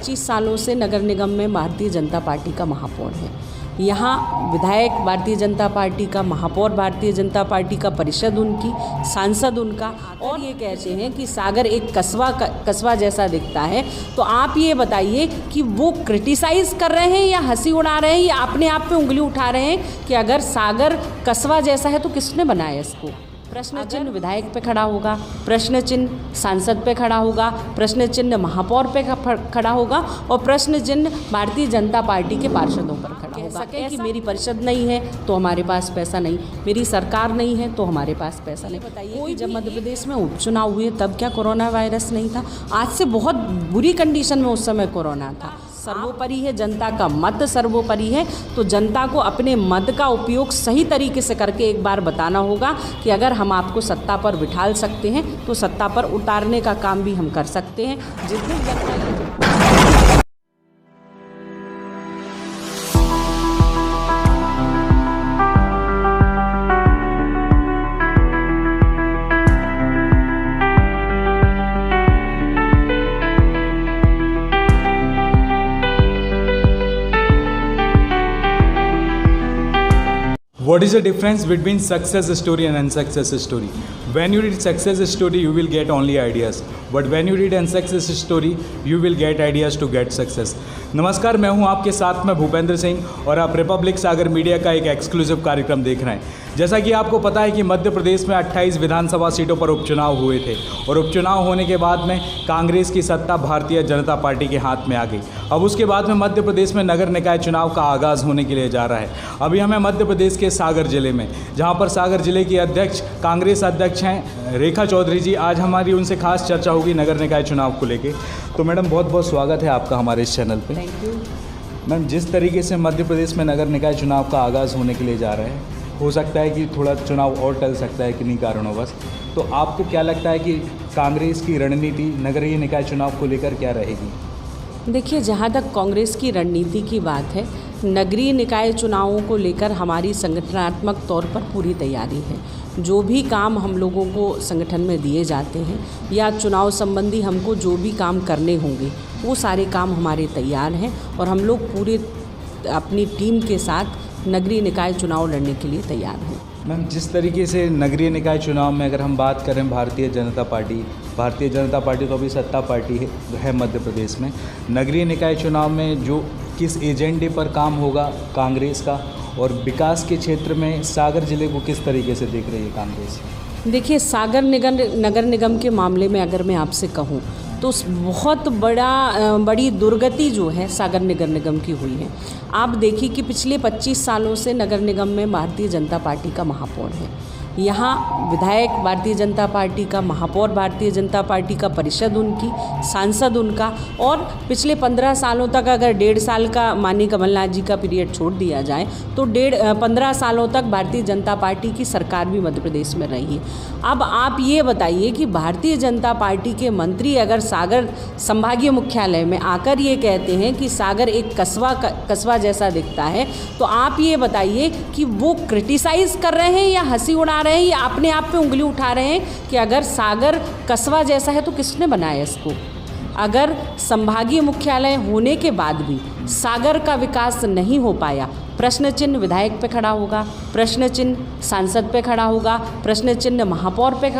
25 सालों से नगर निगम में भारतीय जनता पार्टी का महापौर है। यहाँ विधायक भारतीय जनता पार्टी का, महापौर भारतीय जनता पार्टी का, परिषद उनकी, सांसद उनका, और ये कहते हैं कि सागर एक कस्बा जैसा दिखता है। तो आप ये बताइए कि वो क्रिटिसाइज़ कर रहे हैं या हंसी उड़ा रहे हैं या अपने आप पे उंगली उठा रहे हैं कि अगर सागर कस्बा जैसा है तो किसने बनाया इसको? प्रश्न चिन्ह विधायक पे खड़ा होगा, प्रश्न चिन्ह सांसद पे खड़ा होगा, प्रश्न चिन्ह महापौर पे खड़ा होगा और प्रश्न चिन्ह भारतीय जनता पार्टी के पार्षदों पर खड़ा होगा। कि मेरी परिषद नहीं है तो हमारे पास पैसा नहीं, मेरी सरकार नहीं है तो हमारे पास पैसा नहीं। बताइए, जब मध्य प्रदेश में उपचुनाव हुए तब क्या कोरोना वायरस नहीं था? आज से बहुत बुरी कंडीशन में उस समय कोरोना था। सर्वोपरि है जनता का मत, सर्वोपरि है। तो जनता को अपने मत का उपयोग सही तरीके से करके एक बार बताना होगा कि अगर हम आपको सत्ता पर बिठा सकते हैं तो सत्ता पर उतारने का काम भी हम कर सकते हैं। जिस दिन जनता What is the difference between success story and unsuccess story? When you read success story, you will get only ideas. But when you read unsuccess story, you will get ideas to get success. नमस्कार, मैं हूं आपके साथ में भूपेंद्र सिंह और आप Republic सागर media का एक एक्सक्लूसिव कार्यक्रम देख रहे हैं। जैसा कि आपको पता है कि मध्य प्रदेश में 28 विधानसभा सीटों पर उपचुनाव हुए थे और उपचुनाव होने के बाद में कांग्रेस की सत्ता भारतीय जनता पार्टी के हाथ में आ गई। अब उसके बाद में मध्य प्रदेश में नगर निकाय चुनाव का आगाज़ होने के लिए जा रहा है। अभी हमें मध्य प्रदेश के सागर जिले में, जहां पर सागर जिले की अध्यक्ष, कांग्रेस अध्यक्ष हैं रेखा चौधरी जी। आज हमारी उनसे खास चर्चा होगी नगर निकाय चुनाव को लेके। तो मैडम, बहुत बहुत स्वागत है आपका हमारे इस चैनल पे। Thank you. मैम, जिस तरीके से मध्य प्रदेश में नगर निकाय चुनाव का आगाज़ होने के लिए जा रहा है, हो सकता है कि थोड़ा चुनाव और टल सकता है किन्हीं कारणों बस, तो आपको क्या लगता है कि कांग्रेस की रणनीति नगरीय निकाय चुनाव को लेकर क्या रहेगी? देखिए, जहाँ तक कांग्रेस की रणनीति की बात है, नगरीय निकाय चुनावों को लेकर हमारी संगठनात्मक तौर पर पूरी तैयारी है। जो भी काम हम लोगों को संगठन में दिए जाते हैं या चुनाव संबंधी हमको जो भी काम करने होंगे, वो सारे काम हमारे तैयार हैं और हम लोग पूरे अपनी टीम के साथ नगरीय निकाय चुनाव लड़ने के लिए तैयार हैं। मैम, जिस तरीके से नगरीय निकाय चुनाव में अगर हम बात करें भारतीय जनता पार्टी तो अभी सत्ता पार्टी है मध्य प्रदेश में। नगरीय निकाय चुनाव में जो किस एजेंडे पर काम होगा कांग्रेस का, और विकास के क्षेत्र में सागर जिले को किस तरीके से देख रही है कांग्रेस? देखिए, सागर नगर निगम के मामले में अगर मैं आपसे कहूँ तो बहुत बड़ी दुर्गति जो है सागर नगर निगम की हुई है। आप देखिए कि पिछले 25 सालों से नगर निगम में भारतीय जनता पार्टी का महापौर है। यहाँ विधायक भारतीय जनता पार्टी का, महापौर भारतीय जनता पार्टी का, परिषद उनकी, सांसद उनका, और पिछले 15 सालों तक अगर 1.5 साल का माननीय कमलनाथ जी का पीरियड छोड़ दिया जाए तो 15 सालों तक भारतीय जनता पार्टी की सरकार भी मध्य प्रदेश में रही है। अब आप ये बताइए कि भारतीय जनता पार्टी के मंत्री अगर सागर संभागीय मुख्यालय में आकर ये कहते हैं कि सागर एक कस्बा जैसा दिखता है, तो आप ये बताइए कि वो क्रिटिसाइज़ कर रहे हैं या हंसी उड़ा रहे हैं या अपने आप पे उंगली उठा रहे हैं कि अगर सागर कस्बा जैसा है तो किसने बनाया इसको? अगर संभागीय मुख्यालय होने के बाद भी सागर का विकास नहीं हो पाया, प्रश्न चिन्ह विधायक पे खड़ा होगा, प्रश्न चिन्ह सांसद पे खड़ा होगा, प्रश्न चिन्ह महापौर पे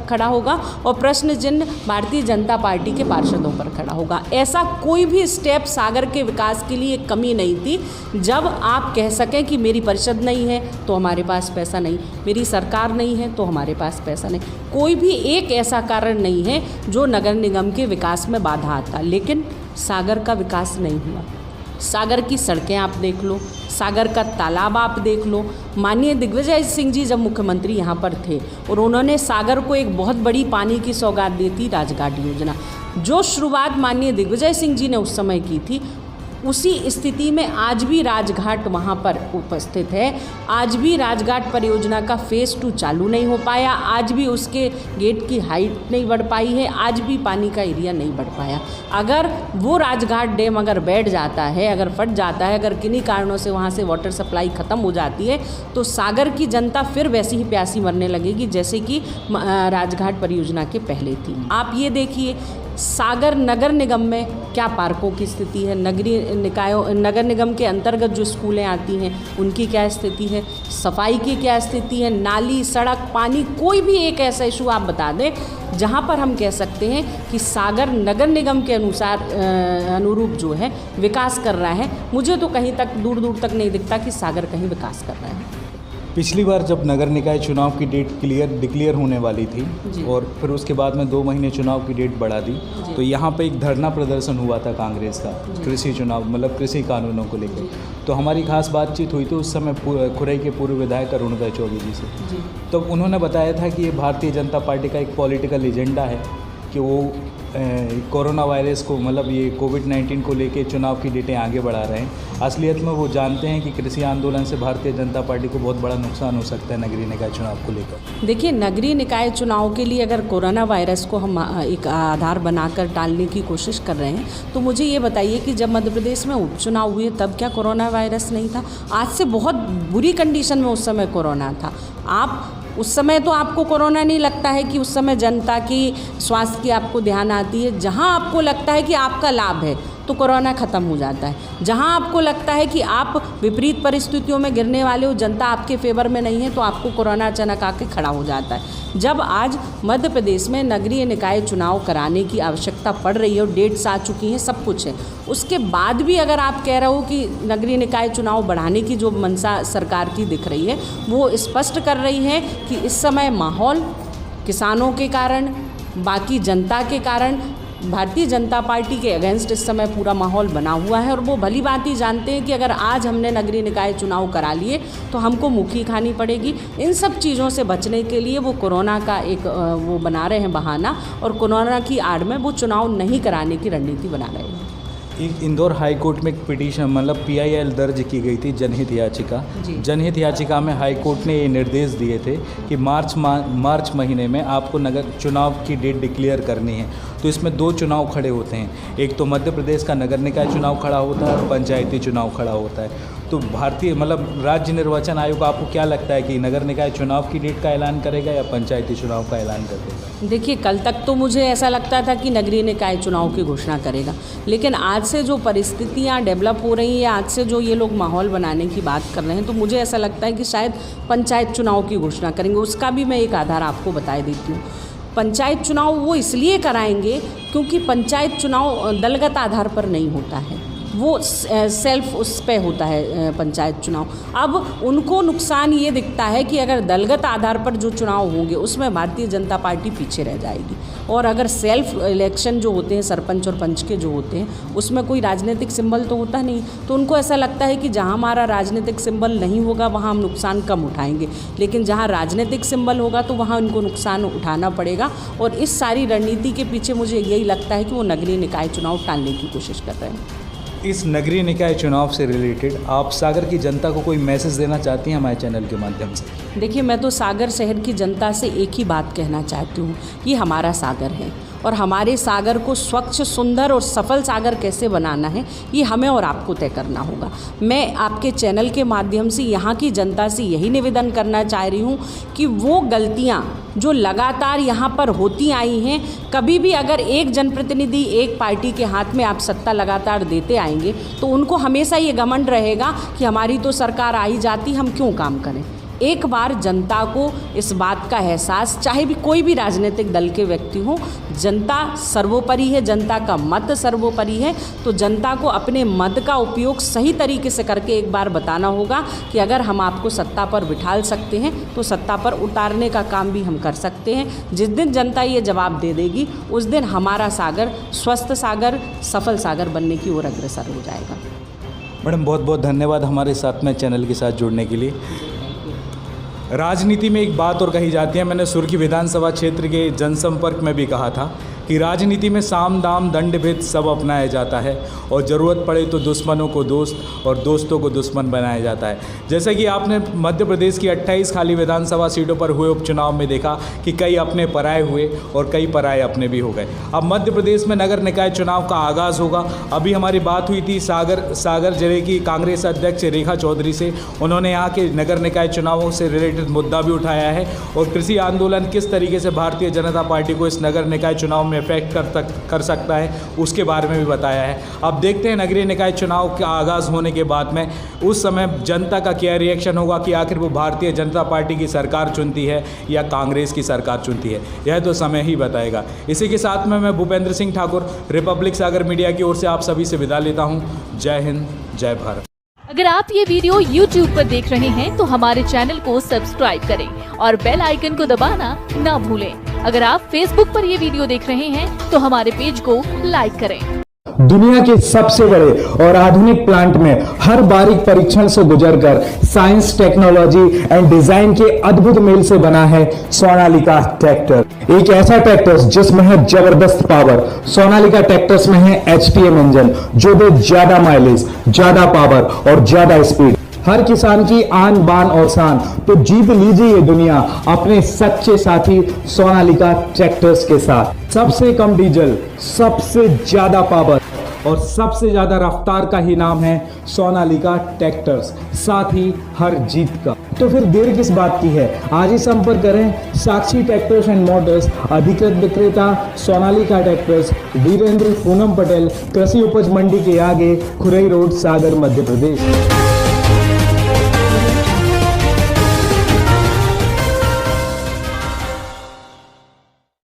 खड़ा होगा और प्रश्न चिन्ह भारतीय जनता पार्टी के पार्षदों पर खड़ा होगा। ऐसा कोई भी स्टेप सागर के विकास के लिए कमी नहीं थी जब आप कह सकें कि मेरी परिषद नहीं है तो हमारे पास पैसा नहीं, मेरी सरकार नहीं है तो हमारे पास पैसा नहीं। कोई भी एक ऐसा कारण नहीं है जो नगर निगम के विकास में बाधा आता, लेकिन सागर का विकास नहीं हुआ। सागर की सड़कें आप देख लो, सागर का तालाब आप देख लो। माननीय दिग्विजय सिंह जी जब मुख्यमंत्री यहाँ पर थे और उन्होंने सागर को एक बहुत बड़ी पानी की सौगात दी थी, राजघाट योजना, जो शुरुआत माननीय दिग्विजय सिंह जी ने उस समय की थी, उसी स्थिति में आज भी राजघाट वहाँ पर उपस्थित है। आज भी राजघाट परियोजना का फ़ेज़ 2 चालू नहीं हो पाया, आज भी उसके गेट की हाइट नहीं बढ़ पाई है, आज भी पानी का एरिया नहीं बढ़ पाया। अगर वो राजघाट डैम अगर बैठ जाता है, अगर फट जाता है, अगर किन्हीं कारणों से वहाँ से वाटर सप्लाई ख़त्म हो जाती है तो सागर की जनता फिर वैसी ही प्यासी मरने लगेगी जैसे कि राजघाट परियोजना के पहले थी। आप ये देखिए सागर नगर निगम में क्या पार्कों की स्थिति है, नगर निगम के अंतर्गत जो स्कूलें आती हैं उनकी क्या स्थिति है, सफाई की क्या स्थिति है, नाली, सड़क, पानी, कोई भी एक ऐसा इशू आप बता दें जहाँ पर हम कह सकते हैं कि सागर नगर निगम के अनुरूप जो है विकास कर रहा है। मुझे तो कहीं तक दूर दूर तक नहीं दिखता कि सागर कहीं विकास कर रहा है। पिछली बार जब नगर निकाय चुनाव की डेट डिक्लेयर होने वाली थी और फिर उसके बाद में 2 महीने चुनाव की डेट बढ़ा दी, तो यहाँ पे एक धरना प्रदर्शन हुआ था कांग्रेस का कृषि चुनाव मतलब कृषि कानूनों को लेकर। तो हमारी खास बातचीत हुई थी उस समय खुरई के पूर्व विधायक अरुणोदय चौबे जी से। तो उन्होंने बताया था कि ये भारतीय जनता पार्टी का एक पॉलिटिकल एजेंडा है कि वो कोरोना वायरस को मतलब ये कोविड-19 को लेके चुनाव की डेटें आगे बढ़ा रहे हैं। असलियत में वो जानते हैं कि कृषि आंदोलन से भारतीय जनता पार्टी को बहुत बड़ा नुकसान हो सकता है नगरीय निकाय चुनाव को लेकर। देखिए, नगरीय निकाय चुनाव के लिए अगर कोरोना वायरस को हम एक आधार बनाकर टालने की कोशिश कर रहे हैं, तो मुझे ये बताइए कि जब मध्य प्रदेश में उपचुनाव हुए तब क्या कोरोना वायरस नहीं था? आज से बहुत बुरी कंडीशन में उस समय कोरोना था। आप उस समय तो आपको कोरोना नहीं लगता है कि उस समय जनता की स्वास्थ्य की आपको ध्यान आती है। जहां आपको लगता है कि आपका लाभ है तो कोरोना ख़त्म हो जाता है। जहां आपको लगता है कि आप विपरीत परिस्थितियों में गिरने वाले हो, जनता आपके फेवर में नहीं है, तो आपको कोरोना अचानक आके खड़ा हो जाता है। जब आज मध्य प्रदेश में नगरीय निकाय चुनाव कराने की आवश्यकता पड़ रही है और डेट्स आ चुकी हैं, सब कुछ है, उसके बाद भी अगर आप कह रहे हो कि नगरीय निकाय चुनाव बढ़ाने की जो मंशा सरकार की दिख रही है, वो स्पष्ट कर रही है कि इस समय माहौल किसानों के कारण, बाकी जनता के कारण, भारतीय जनता पार्टी के अगेंस्ट इस समय पूरा माहौल बना हुआ है। और वो भली बात ही जानते हैं कि अगर आज हमने नगरीय निकाय चुनाव करा लिए तो हमको मुखी खानी पड़ेगी। इन सब चीज़ों से बचने के लिए वो कोरोना का एक वो बना रहे हैं बहाना, और कोरोना की आड़ में वो चुनाव नहीं कराने की रणनीति बना रहे हैं। एक इंदौर हाई कोर्ट में एक पिटीशन मतलब PIL दर्ज की गई थी, जनहित याचिका। जनहित याचिका में हाई कोर्ट ने ये निर्देश दिए थे कि मार्च महीने में आपको नगर चुनाव की डेट डिक्लेयर करनी है। तो इसमें 2 चुनाव खड़े होते हैं, एक तो मध्य प्रदेश का नगर निकाय चुनाव खड़ा होता है और पंचायती चुनाव खड़ा होता है। तो भारतीय मतलब राज्य निर्वाचन आयोग, आपको क्या लगता है कि नगर निकाय चुनाव की डेट का ऐलान करेगा या पंचायती चुनाव का ऐलान कर देगा? देखिए, कल तक तो मुझे ऐसा लगता था कि नगरीय निकाय चुनाव की घोषणा करेगा, लेकिन आज से जो परिस्थितियां डेवलप हो रही हैं, आज से जो ये लोग माहौल बनाने की बात कर रहे हैं, तो मुझे ऐसा लगता है कि शायद पंचायत चुनाव की घोषणा करेंगे। उसका भी मैं एक आधार आपको बता देती हूँ। पंचायत चुनाव वो इसलिए कराएंगे क्योंकि पंचायत चुनाव दलगत आधार पर नहीं होता है, वो सेल्फ उस पे होता है पंचायत चुनाव। अब उनको नुकसान ये दिखता है कि अगर दलगत आधार पर जो चुनाव होंगे उसमें भारतीय जनता पार्टी पीछे रह जाएगी, और अगर सेल्फ इलेक्शन जो होते हैं, सरपंच और पंच के जो होते हैं, उसमें कोई राजनीतिक सिंबल तो होता नहीं, तो उनको ऐसा लगता है कि जहाँ हमारा राजनीतिक सिंबल नहीं होगा वहाँ हम नुकसान कम उठाएंगे, लेकिन जहाँ राजनीतिक सिंबल होगा तो वहाँ उनको नुकसान उठाना पड़ेगा। और इस सारी रणनीति के पीछे मुझे यही लगता है कि वो नगरीय निकाय चुनाव टालने की कोशिश कर रहे हैं। इस नगरीय निकाय चुनाव से रिलेटेड आप सागर की जनता को कोई मैसेज देना चाहती हैं हमारे चैनल के माध्यम से? देखिए, मैं तो सागर शहर की जनता से एक ही बात कहना चाहती हूँ, ये हमारा सागर है और हमारे सागर को स्वच्छ, सुंदर और सफल सागर कैसे बनाना है, ये हमें और आपको तय करना होगा। मैं आपके चैनल के माध्यम से यहाँ की जनता से यही निवेदन करना चाह रही हूँ कि वो गलतियाँ जो लगातार यहाँ पर होती आई हैं, कभी भी अगर एक जनप्रतिनिधि, एक पार्टी के हाथ में आप सत्ता लगातार देते आएंगे तो उनको हमेशा ये घमंड रहेगा कि हमारी तो सरकार आ ही जाती, हम क्यों काम करें। एक बार जनता को इस बात का एहसास, चाहे भी कोई भी राजनीतिक दल के व्यक्ति हो, जनता सर्वोपरि है, जनता का मत सर्वोपरि है, तो जनता को अपने मत का उपयोग सही तरीके से करके एक बार बताना होगा कि अगर हम आपको सत्ता पर बिठाल सकते हैं तो सत्ता पर उतारने का काम भी हम कर सकते हैं। जिस दिन जनता ये जवाब दे देगी उस दिन हमारा सागर स्वस्थ सागर, सफल सागर बनने की ओर अग्रसर हो जाएगा। मैडम, बहुत बहुत धन्यवाद हमारे साथ में चैनल के साथ जुड़ने के लिए। राजनीति में एक बात और कही जाती है, मैंने सुर्खी विधानसभा क्षेत्र के जनसंपर्क में भी कहा था कि राजनीति में साम दाम दंड भेद सब अपनाया जाता है और ज़रूरत पड़े तो दुश्मनों को दोस्त और दोस्तों को दुश्मन बनाया जाता है। जैसे कि आपने मध्य प्रदेश की 28 खाली विधानसभा सीटों पर हुए उपचुनाव में देखा कि कई अपने पराये हुए और कई पराये अपने भी हो गए। अब मध्य प्रदेश में नगर निकाय चुनाव का आगाज़ होगा। अभी हमारी बात हुई थी सागर जिले की कांग्रेस अध्यक्ष रेखा चौधरी से, उन्होंने यहाँ के नगर निकाय चुनावों से रिलेटेड मुद्दा भी उठाया है और कृषि आंदोलन किस तरीके से भारतीय जनता पार्टी को इस नगर निकाय चुनाव में इफेक्ट कर सकता है, उसके बारे में भी बताया है। अब देखते हैं नगरीय निकाय चुनाव का आगाज़ होने के बाद में उस समय जनता का क्या रिएक्शन होगा कि आखिर वो भारतीय जनता पार्टी की सरकार चुनती है या कांग्रेस की सरकार चुनती है, यह तो समय ही बताएगा। इसी के साथ में मैं भूपेंद्र सिंह ठाकुर रिपब्लिक सागर मीडिया की ओर से आप सभी से विदा लेता हूँ। जय हिंद, जय भारत। अगर आप ये वीडियो YouTube पर देख रहे हैं तो हमारे चैनल को सब्सक्राइब करें और बेल आइकन को दबाना ना भूलें। अगर आप Facebook पर ये वीडियो देख रहे हैं तो हमारे पेज को लाइक करें। दुनिया के सबसे बड़े और आधुनिक प्लांट में हर बारीक परीक्षण से गुजरकर साइंस, टेक्नोलॉजी एंड डिजाइन के अद्भुत मेल से बना है सोनालिका ट्रैक्टर। एक ऐसा ट्रैक्टर जिसमें है जबरदस्त पावर। सोनालिका ट्रैक्टर्स में है HTM इंजन जो दे ज्यादा माइलेज, ज्यादा पावर और ज्यादा स्पीड। हर किसान की आन बान और शान। तो जीत लीजिए ये दुनिया अपने सच्चे साथी सोनालिका ट्रैक्टर्स के साथ। सबसे कम डीजल, सबसे ज्यादा पावर और सबसे ज्यादा रफ्तार का ही नाम है सोनालिका ट्रैक्टर्स, साथ ही हर जीत का। तो फिर देर किस बात की है, आज ही संपर्क करें साक्षी ट्रैक्टर्स एंड मोटर्स, अधिकृत विक्रेता सोनालिका ट्रैक्टर्स, वीरेंद्र पूनम पटेल, कृषि उपज मंडी के आगे, खुरई रोड, सागर, मध्य प्रदेश।